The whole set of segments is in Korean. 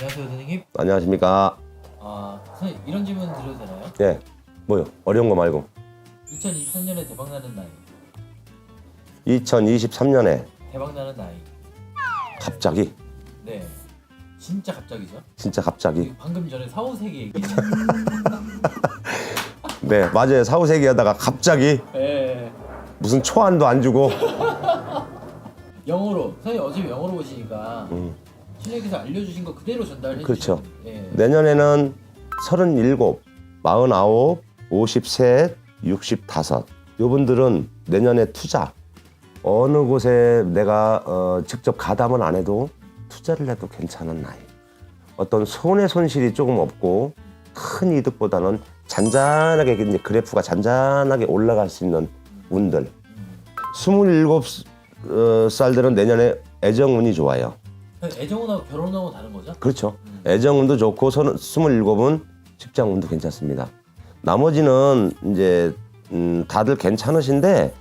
안녕하세요, 선생님. 안녕하십니까. 선생님 이런 질문 드려도 되나요? 예. 뭐요? 어려운 거 말고. 2023년에 대박나는 나이. 2023년에 대박나는 나이. 갑자기, 네. 진짜 갑자기죠? 진짜 갑자기. 방금 전에 사후세계 얘기. 네, 맞아요. 사후세계 하다가 갑자기 네. 무슨 초안도 안 주고. 영어로. 선생님 어차피 영어로 보시니까 신뢰기서 알려주신 거 그대로 전달해 그렇죠. 주시면. 예. 내년에는 37, 49, 53, 65. 요분들은 내년에 투자. 어느 곳에 내가 직접 가담은 안 해도 투자를 해도 괜찮은 나이. 어떤 손해 손실이 조금 없고 큰 이득보다는 잔잔하게 이제 그래프가 잔잔하게 올라갈 수 있는 운들. 27살들은 내년에 애정운이 좋아요. 애정운하고 결혼하고 다른 거죠? 그렇죠. 애정운도 좋고 27은 직장운도 괜찮습니다. 나머지는 이제 다들 괜찮으신데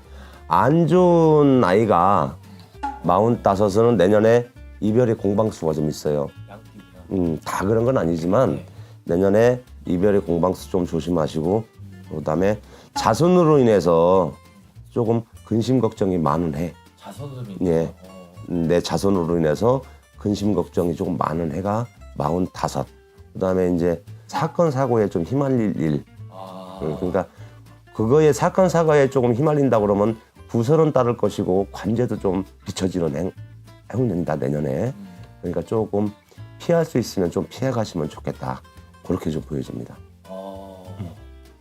안 좋은 나이가 45은 내년에 이별의 공방수가 좀 있어요. 양띠구나. 다 그런 건 아니지만 네. 내년에 이별의 공방수 좀 조심하시고, 그다음에 자손으로 인해서 조금 근심 걱정이 많은 해. 자손으로 인해서. 예. 내 자손으로 인해서 근심 걱정이 조금 많은 해가 45. 그다음에 이제 사건 사고에 좀 휘말릴 일. 그러니까 그거에 사건 사고에 조금 휘말린다 그러면 부설은 따를 것이고 관제도 좀 비춰지는 해운년이다 내년에. 그러니까 조금 피할 수 있으면 좀 피해 가시면 좋겠다. 그렇게 좀 보여집니다.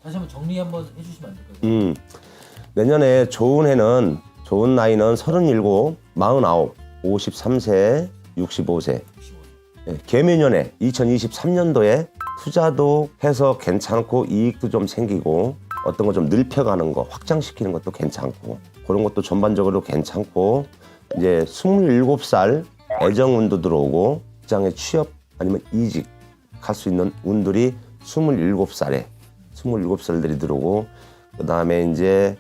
다시 한번 정리 한번 해주시면 안 될까요? 내년에 좋은 나이는 37, 49, 53세, 65세. 예, 개묘년에 2023년도에 투자도 해서 괜찮고 이익도 좀 생기고 어떤 거 좀 넓혀가는 거, 확장시키는 것도 괜찮고 그런 것도 전반적으로 괜찮고, 이제 27살 애정운도 들어오고 직장에 취업 아니면 이직할 수 있는 운들이 27살들이 들어오고, 그 다음에 이제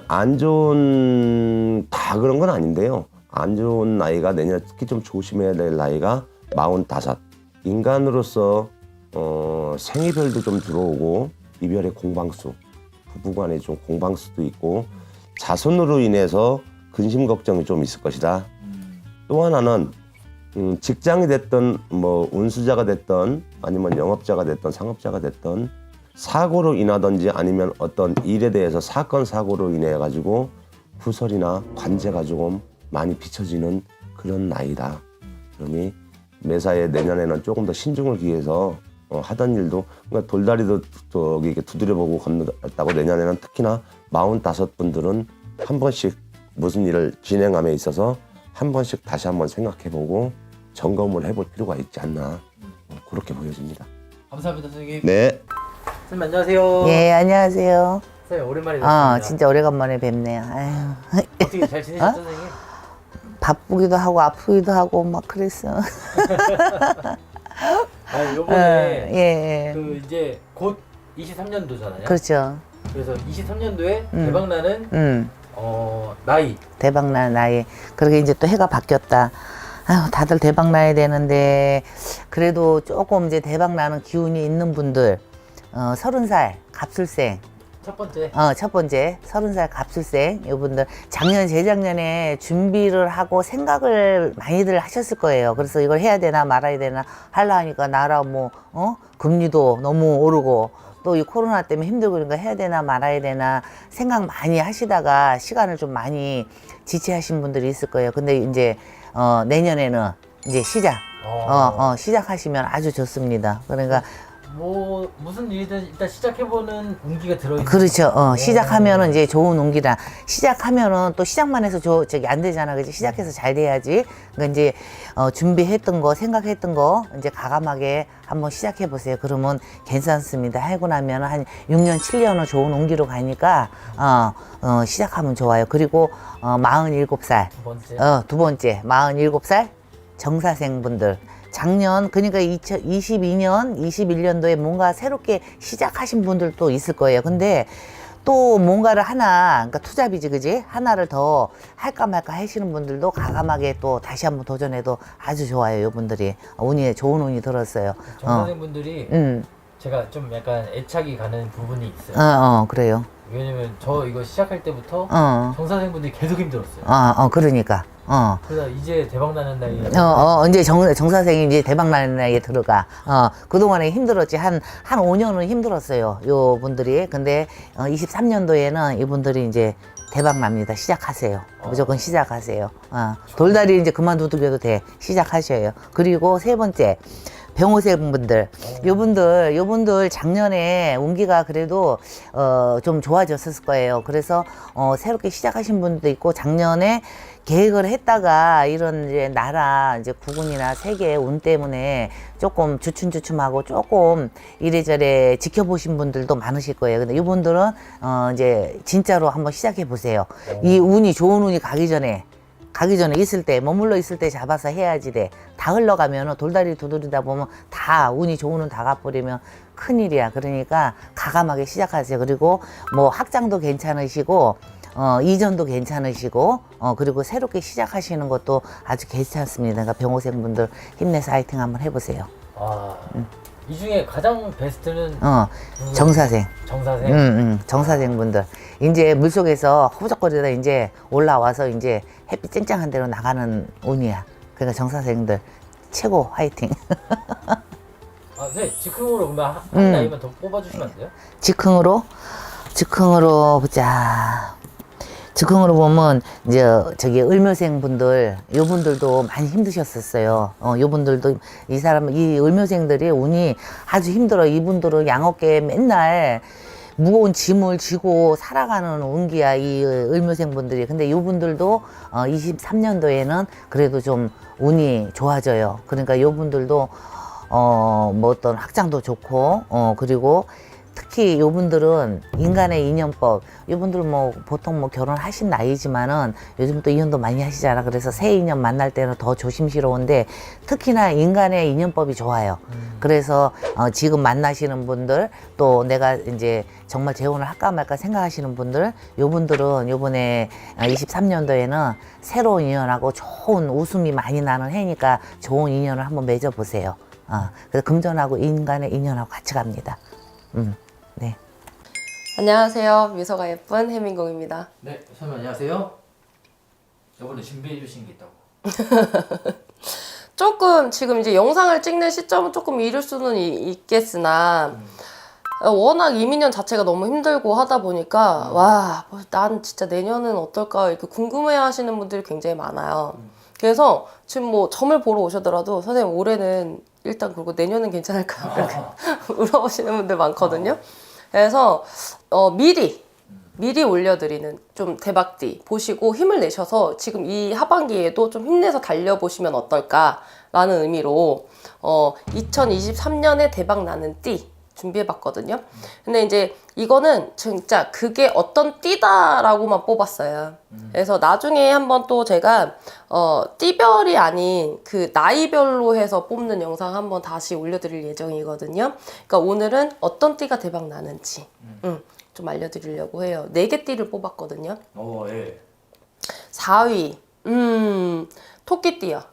안 좋은 다 그런 건 아닌데요. 안 좋은 나이가 내년 특히 좀 조심해야 될 나이가 45. 인간으로서 생이별도 좀 들어오고 이별의 공방수, 부부간에 좀 공방수도 있고 자손으로 인해서 근심 걱정이 좀 있을 것이다. 또 하나는 직장이 됐든 뭐 운수자가 됐든 아니면 영업자가 됐든 상업자가 됐든 사고로 인하든지 아니면 어떤 일에 대해서 사건 사고로 인해 가지고 후설이나 관제가 조금 많이 비춰지는 그런 나이다. 그러니 매사에 내년에는 조금 더 신중을 기해서 하던 일도, 그러니까 돌다리도 저기 이렇게 두드려보고 건넜다고 내년에는 특히나 45분들은 한 번씩 무슨 일을 진행함에 있어서 한 번씩 다시 한번 생각해보고 점검을 해볼 필요가 있지 않나, 그렇게 보여집니다. 감사합니다, 선생님. 네. 선생님 안녕하세요. 예, 안녕하세요. 선생님 오랜만에 뵙습니다. 진짜 오래간만에 뵙네요. 아유, 어떻게 잘 지내셨죠, 선생님? 바쁘기도 하고 아프기도 하고 막 그랬어. 요번에 예, 그 이제 곧 23년도잖아요. 그렇죠. 그래서 23년도에 대박나는 나이. 대박나는 나이. 그렇게 이제 또 해가 바뀌었다. 아유, 다들 대박 나야 되는데 그래도 조금 이제 대박 나는 기운이 있는 분들, 30살 갑술생. 첫 번째 30살 갑술생 이분들 작년 재작년에 준비를 하고 생각을 많이들 하셨을 거예요. 그래서 이걸 해야 되나 말아야 되나 하려 하니까 나라 금리도 너무 오르고 또 이 코로나 때문에 힘들고 그러니까 해야 되나 말아야 되나 생각 많이 하시다가 시간을 좀 많이 지체하신 분들이 있을 거예요. 근데 이제 내년에는 이제 시작하시면 아주 좋습니다. 그러니까 뭐 무슨 일이든 일단 시작해보는 운기가 들어있는. 그렇죠. 시작하면은 이제 좋은 운기다. 시작하면은 또 시작만 해서 저기 안 되잖아. 그지? 시작해서 잘 돼야지. 그러니까 이제 준비했던 거, 생각했던 거 이제 과감하게 한번 시작해 보세요. 그러면 괜찮습니다. 하고 나면 한 6년, 7년은 좋은 운기로 가니까 시작하면 좋아요. 그리고 47살. 두 번째 47살 정사생분들. 작년 그러니까 2022년, 21년도에 뭔가 새롭게 시작하신 분들도 있을 거예요. 근데 또 뭔가를 하나, 그러니까 투잡이지, 그지? 하나를 더 할까 말까 하시는 분들도 과감하게 또 다시 한번 도전해도 아주 좋아요, 이분들이. 좋은 운이 들었어요. 정선생분들이 제가 좀 약간 애착이 가는 부분이 있어요. 그래요. 왜냐면 저 이거 시작할 때부터 정선생분들이 계속 힘들었어요. 그러니까. 그러다 이제 대박 나는 나이에 이제 정사생이 이제 대박 나는 나이에 들어가. 그동안에 힘들었지. 한 5년은 힘들었어요. 요 분들이. 근데, 23년도에는 이분들이 이제 대박 납니다. 시작하세요. 무조건 시작하세요. 돌다리 이제 그만두셔도 돼. 시작하셔요. 그리고 세 번째. 병호생 분들, 요분들 작년에 운기가 그래도, 좀 좋아졌을 거예요. 그래서, 새롭게 시작하신 분도 있고, 작년에 계획을 했다가 이런 이제 나라, 이제 국운이나 세계 운 때문에 조금 주춤주춤하고 조금 이래저래 지켜보신 분들도 많으실 거예요. 근데 이분들은, 이제 진짜로 한번 시작해 보세요. 이 운이, 좋은 운이 가기 전에 있을 때, 머물러 있을 때 잡아서 해야지 돼. 다 흘러가면 돌다리 두드리다 보면 다 운이 좋은 운 다 가버리면 큰일이야. 그러니까 가감하게 시작하세요. 그리고 뭐 학장도 괜찮으시고, 이전도 괜찮으시고, 그리고 새롭게 시작하시는 것도 아주 괜찮습니다. 그러니까 병호생 분들 힘내서 화이팅 한번 해보세요. 이 중에 가장 베스트는 정사생. 정사생. 정사생 분들. 이제 물속에서 허우적거리다 이제 올라와서 이제 햇빛 쨍쨍한 데로 나가는 운이야. 그러니까 정사생들 최고 화이팅. 네, 즉흥으로 그러면 한 나이만 더 뽑아주시면 안 돼요? 즉흥으로 보자. 즉흥으로 보면 이제 저기 을묘생 분들, 요분들도 많이 힘드셨었어요. 요분들도 이 을묘생들이 운이 아주 힘들어. 이분들은 양어깨 맨날 무거운 짐을 지고 살아가는 운기야, 이 을묘생 분들이. 근데 요분들도 23년도에는 그래도 좀 운이 좋아져요. 그러니까 요분들도 뭐 어떤 확장도 좋고, 그리고 특히 요분들은 인간의 인연법, 요분들은 뭐 보통 뭐 결혼하신 나이지만은 요즘 또 이혼도 많이 하시잖아. 그래서 새 인연 만날 때는 더 조심스러운데 특히나 인간의 인연법이 좋아요. 그래서 지금 만나시는 분들, 또 내가 이제 정말 재혼을 할까 말까 생각하시는 분들, 요분들은 요번에 23년도에는 새로운 인연하고 좋은 웃음이 많이 나는 해니까 좋은 인연을 한번 맺어보세요. 그래서 금전하고 인간의 인연하고 같이 갑니다. 네. 안녕하세요. 미소가 예쁜 해민공입니다. 네, 선생님 안녕하세요. 저번에 준비해 주신 게 있다고. 조금 지금 이제 영상을 찍는 시점은 조금 이를 수는 있겠으나 워낙 이민년 자체가 너무 힘들고 하다 보니까 와, 난 진짜 내년은 어떨까 이렇게 궁금해 하시는 분들이 굉장히 많아요. 그래서 지금 뭐 점을 보러 오셔더라도 선생님 올해는 일단 그리고 내년은 괜찮을까요? 이렇게 물어보시는 분들 많거든요. 그래서 미리 올려드리는 좀 대박띠 보시고 힘을 내셔서 지금 이 하반기에도 좀 힘내서 달려보시면 어떨까라는 의미로 2023년에 대박 나는 띠 준비해봤거든요. 근데 이제 이거는 진짜 그게 어떤 띠다라고만 뽑았어요. 그래서 나중에 한번 또 제가 띠별이 아닌 그 나이별로 해서 뽑는 영상 한번 다시 올려드릴 예정이거든요. 그러니까 오늘은 어떤 띠가 대박 나는지 좀 알려드리려고 해요. 4개 띠를 뽑았거든요. 예. 4위 토끼띠요.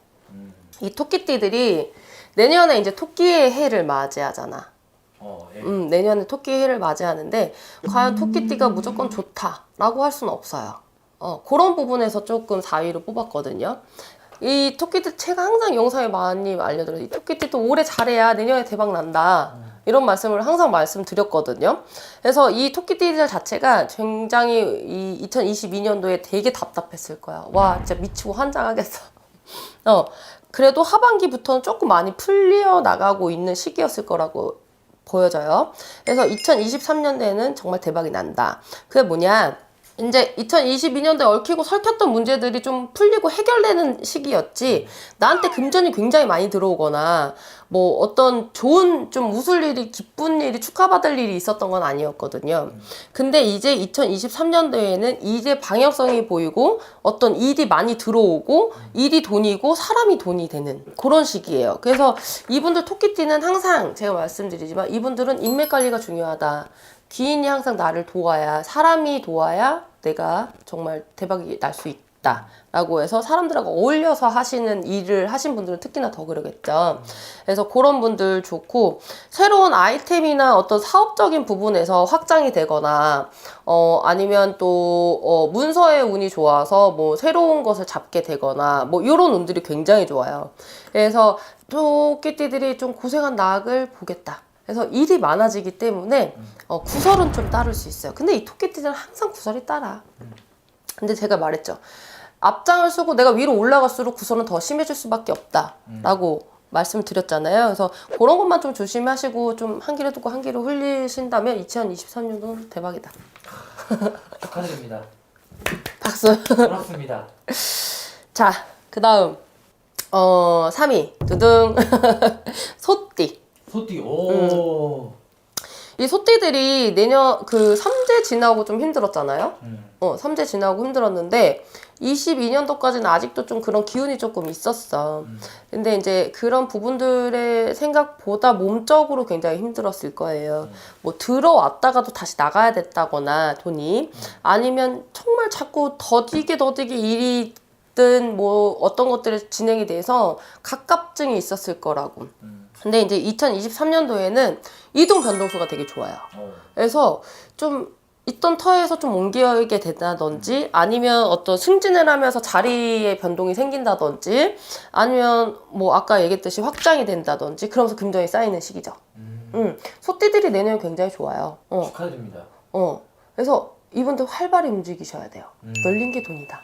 이 토끼띠들이 내년에 이제 토끼의 해를 맞이하잖아. 예. 내년에 토끼 해를 맞이하는데 과연 토끼띠가 무조건 좋다라고 할 수는 없어요. 그런 부분에서 조금 4위로 뽑았거든요. 이 토끼띠 제가 항상 영상에 많이 알려드려요. 이 토끼띠도 올해 잘해야 내년에 대박 난다. 이런 말씀을 항상 말씀드렸거든요. 그래서 이 토끼띠들 자체가 굉장히 이 2022년도에 되게 답답했을 거야. 와, 진짜 미치고 환장하겠어. 그래도 하반기부터는 조금 많이 풀려 나가고 있는 시기였을 거라고 보여져요. 그래서 2023년도에는 정말 대박이 난다. 그게 뭐냐? 이제 2022년도에 얽히고 설켰던 문제들이 좀 풀리고 해결되는 시기였지, 나한테 금전이 굉장히 많이 들어오거나 뭐 어떤 좋은 좀 웃을 일이, 기쁜 일이, 축하받을 일이 있었던 건 아니었거든요. 근데 이제 2023년도에는 일의 방향성이 보이고 어떤 일이 많이 들어오고 일이 돈이고 사람이 돈이 되는 그런 시기예요. 그래서 이분들 토끼띠는 항상 제가 말씀드리지만 이분들은 인맥 관리가 중요하다. 귀인이 항상 나를 도와야, 사람이 도와야 내가 정말 대박이 날 수 있다 라고 해서 사람들하고 어울려서 하시는 일을 하신 분들은 특히나 더 그러겠죠. 그래서 그런 분들 좋고, 새로운 아이템이나 어떤 사업적인 부분에서 확장이 되거나 아니면 또 문서의 운이 좋아서 뭐 새로운 것을 잡게 되거나 뭐 이런 운들이 굉장히 좋아요. 그래서 토끼띠들이 좀 고생한 낙을 보겠다. 그래서 일이 많아지기 때문에 구설은 좀 따를 수 있어요. 근데 이 토끼띠들은 항상 구설이 따라. 근데 제가 말했죠. 앞장을 쓰고 내가 위로 올라갈수록 구설은 더 심해질 수밖에 없다라고 말씀을 드렸잖아요. 그래서 그런 것만 좀 조심하시고 좀 한 귀로 듣고 한 귀로 흘리신다면 2023년도는 대박이다. 축하드립니다. 박수. 고맙습니다. 자, 그 다음 3위 두둥 소띠. 소띠. 오. 이 소띠들이 내년 그 삼재 지나고 좀 힘들었잖아요. 삼재 지나고 힘들었는데 22년도까지는 아직도 좀 그런 기운이 조금 있었어. 근데 이제 그런 부분들의 생각보다 몸적으로 굉장히 힘들었을 거예요. 뭐 들어왔다가도 다시 나가야 됐다거나 돈이 아니면 정말 자꾸 더디게 일이든 뭐 어떤 것들이 진행이 돼서 갑갑증이 있었을 거라고. 근데 이제 2023년도에는 이동 변동수가 되게 좋아요. 그래서 좀 있던 터에서 좀 옮기게 된다든지 아니면 어떤 승진을 하면서 자리에 변동이 생긴다든지 아니면 뭐 아까 얘기했듯이 확장이 된다든지 그러면서 금전이 쌓이는 시기죠. 소띠들이 내년에 굉장히 좋아요. 축하드립니다. 그래서 이분들 활발히 움직이셔야 돼요. 열린 게 돈이다.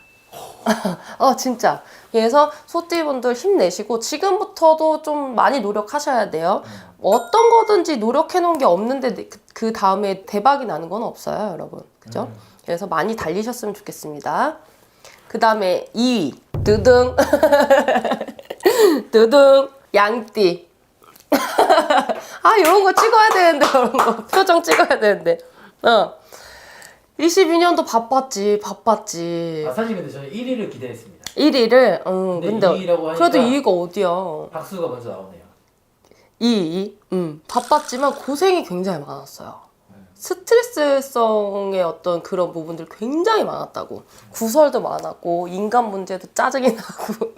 진짜. 그래서 소띠분들 힘내시고 지금부터도 좀 많이 노력하셔야 돼요. 어떤 거든지 노력해 놓은 게 없는데 그 다음에 대박이 나는 건 없어요, 여러분. 그죠? 그래서 많이 달리셨으면 좋겠습니다. 그 다음에 2위 두둥 두둥 양띠. 이런 거 찍어야 되는데, 이런 거 표정 찍어야 되는데. 22년도 바빴지. 사실 근데 저는 1위를 기대했습니다. 1위를? 근데 2위라고 하니까 그래도 2위가 어디야? 박수가 먼저 나오네요. 2위? 바빴지만 고생이 굉장히 많았어요. 스트레스성의 어떤 그런 부분들 굉장히 많았다고. 구설도 많았고, 인간 문제도 짜증이 나고,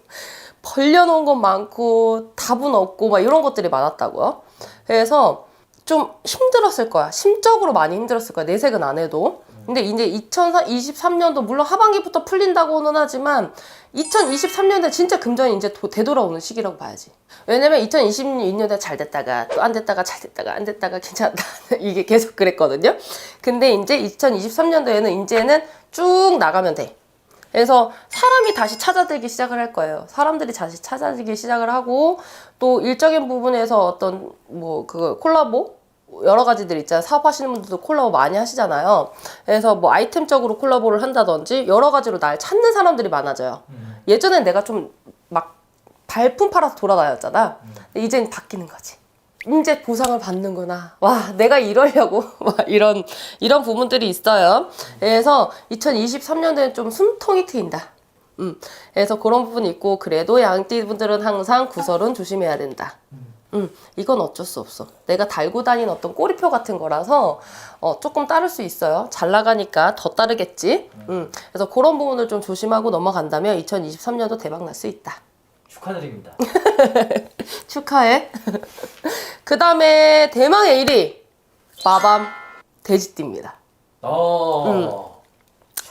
벌려놓은 건 많고, 답은 없고, 막 이런 것들이 많았다고요. 그래서 좀 힘들었을 거야. 심적으로 많이 힘들었을 거야. 내색은 안 해도. 근데 이제 2023년도 물론 하반기부터 풀린다고는 하지만 2023년에 진짜 금전이 이제 되돌아오는 시기라고 봐야지. 왜냐면 2022년에 잘 됐다가 또 안 됐다가 잘 됐다가 안 됐다가 괜찮다 이게 계속 그랬거든요. 근데 이제 2023년도에는 이제는 쭉 나가면 돼. 그래서 사람이 다시 찾아들기 시작을 할 거예요. 사람들이 다시 찾아들기 시작을 하고 또 일적인 부분에서 어떤 뭐 그 콜라보 여러 가지들 있잖아요. 사업하시는 분들도 콜라보 많이 하시잖아요. 그래서 뭐 아이템적으로 콜라보를 한다든지 여러 가지로 날 찾는 사람들이 많아져요. 예전엔 내가 좀 막 발품 팔아서 돌아다녔잖아. 근데 이제는 바뀌는 거지. 이제 보상을 받는구나. 와, 내가 이러려고. 막 이런 부분들이 있어요. 그래서 2023년도에는 좀 숨통이 트인다. 그래서 그런 부분이 있고, 그래도 양띠 분들은 항상 구설은 조심해야 된다. 이건 어쩔 수 없어. 내가 달고 다니는 어떤 꼬리표 같은 거라서 조금 따를 수 있어요. 잘 나가니까 더 따르겠지. 그래서 그런 부분을 좀 조심하고 넘어간다면 2023년도 대박 날 수 있다. 축하드립니다. 축하해. 그 다음에 대망의 1위 마밤 돼지띠입니다.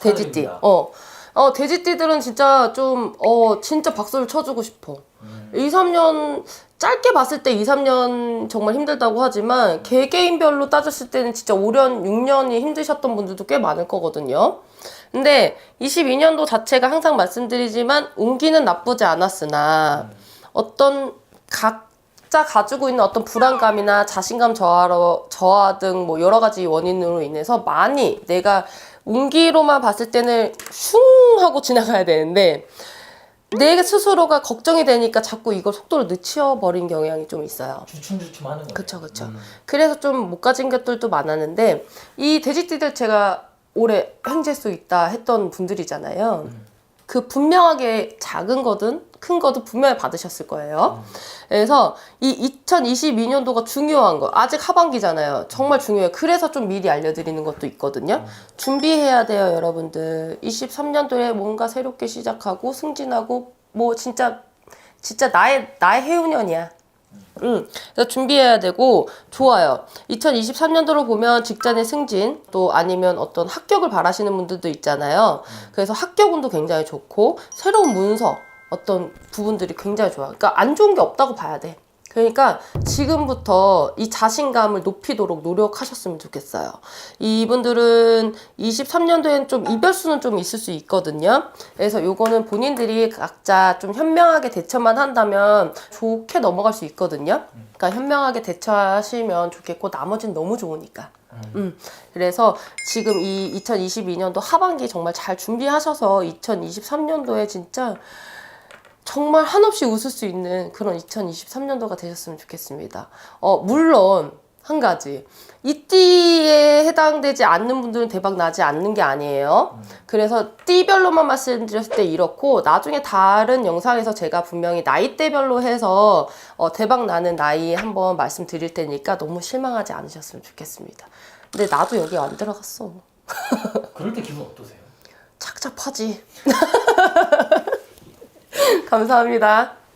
돼지띠. 돼지띠들은 진짜 좀 진짜 박수를 쳐주고 싶어. 2, 3년 짧게 봤을 때 2, 3년 정말 힘들다고 하지만 개개인별로 따졌을 때는 진짜 5년, 6년이 힘드셨던 분들도 꽤 많을 거거든요. 근데 22년도 자체가 항상 말씀드리지만 운기는 나쁘지 않았으나 어떤 각자 가지고 있는 어떤 불안감이나 자신감 저하 등 뭐 여러 가지 원인으로 인해서 많이 내가 운기로만 봤을 때는 슝 하고 지나가야 되는데 내 스스로가 걱정이 되니까 자꾸 이걸 속도를 늦춰버린 경향이 좀 있어요. 주춤주춤하는 거예요. 그쵸. 그래서 좀 못 가진 것들도 많았는데 이 돼지띠들 제가 올해 현재 수 있다 했던 분들이잖아요. 그 분명하게 작은 거든 큰 것도 분명히 받으셨을 거예요. 그래서 이 2022년도가 중요한 거, 아직 하반기잖아요. 정말 중요해요. 그래서 좀 미리 알려드리는 것도 있거든요. 준비해야 돼요, 여러분들. 23년도에 뭔가 새롭게 시작하고 승진하고 뭐 진짜 나의 해운년이야. 그래서 준비해야 되고 좋아요. 2023년도로 보면 직장의 승진 또 아니면 어떤 합격을 바라시는 분들도 있잖아요. 그래서 합격운도 굉장히 좋고 새로운 문서 어떤 부분들이 굉장히 좋아요. 그러니까 안 좋은 게 없다고 봐야 돼. 그러니까 지금부터 이 자신감을 높이도록 노력하셨으면 좋겠어요. 이분들은 23년도엔 좀 이별수는 좀 있을 수 있거든요. 그래서 요거는 본인들이 각자 좀 현명하게 대처만 한다면 좋게 넘어갈 수 있거든요. 그러니까 현명하게 대처하시면 좋겠고 나머지는 너무 좋으니까. 그래서 지금 이 2022년도 하반기 정말 잘 준비하셔서 2023년도에 진짜 정말 한없이 웃을 수 있는 그런 2023년도가 되셨으면 좋겠습니다. 물론 한 가지 이 띠에 해당되지 않는 분들은 대박 나지 않는 게 아니에요. 그래서 띠별로만 말씀드렸을 때 이렇고 나중에 다른 영상에서 제가 분명히 나이대별로 해서 대박 나는 나이 한번 말씀드릴 테니까 너무 실망하지 않으셨으면 좋겠습니다. 근데 나도 여기 안 들어갔어. 그럴 때 기분 어떠세요? 착잡하지. 감사합니다.